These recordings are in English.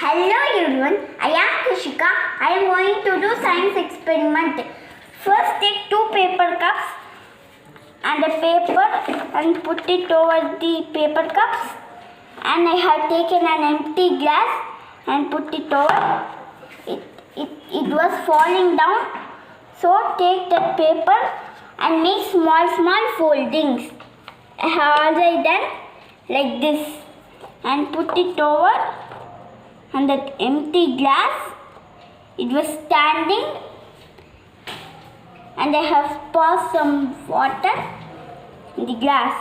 Hello everyone, I am Krishika. I am going to do science experiment. First take two paper cups and a paper and put it over the paper cups, and I have taken an empty glass and put it over. It was falling down, so take that paper and make small foldings. I have already done like this and put it over. And that empty glass, it was standing, and I have poured some water in the glass.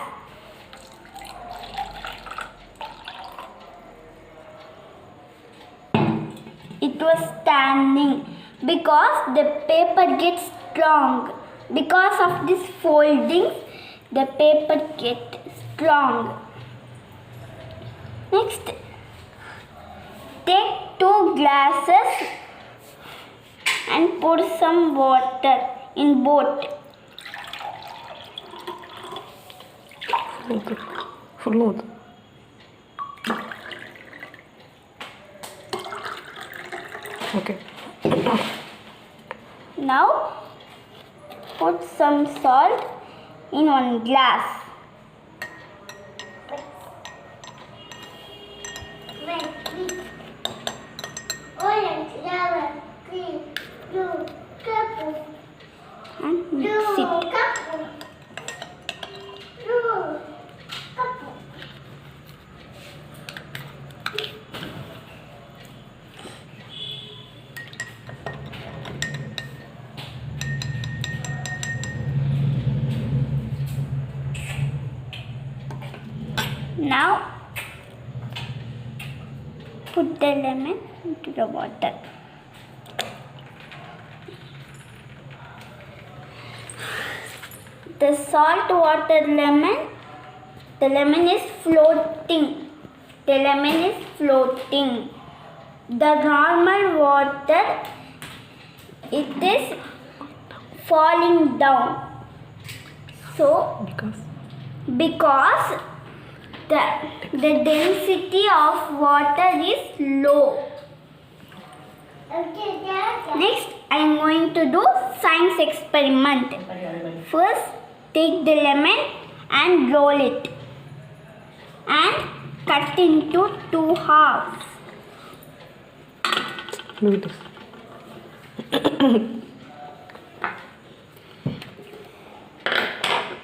It was standing because the paper gets strong. Because of this folding, the paper gets strong. Next, take two glasses and pour some water in both. Full. Okay. Now put some salt in one glass. And mix it. Now put the lemon into the water. The salt water lemon, the lemon is floating. The lemon is floating. The normal water, it is falling down. So, because the density of water is low. Next, I am going to do science experiment. First, take the lemon and roll it and cut into two halves. Look at this.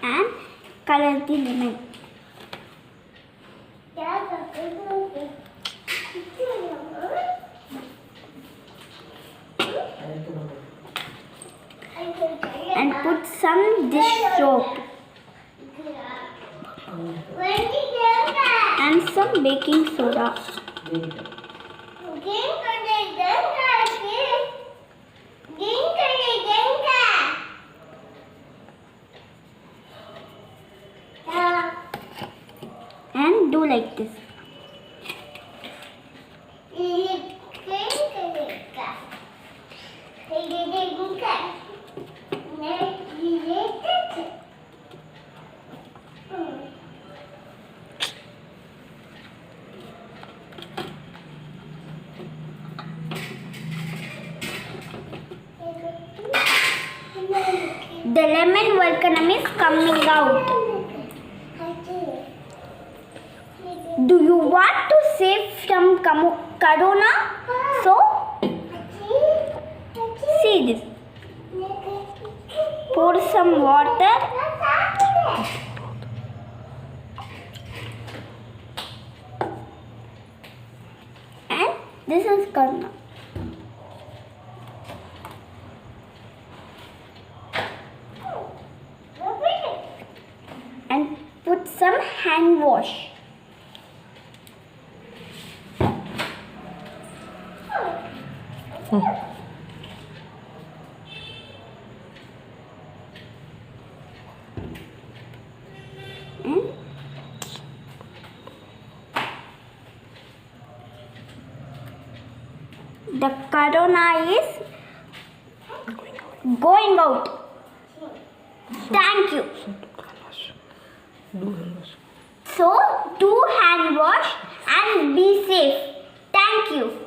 And color the lemon. And put some dish soap and some baking soda. And do like this. The lemon volcano is coming out. Do you want to save from corona? So, see this. Pour some water. And this is corona. And put some hand wash. The corona is going out. Thank you. So do hand wash and be safe. Thank you.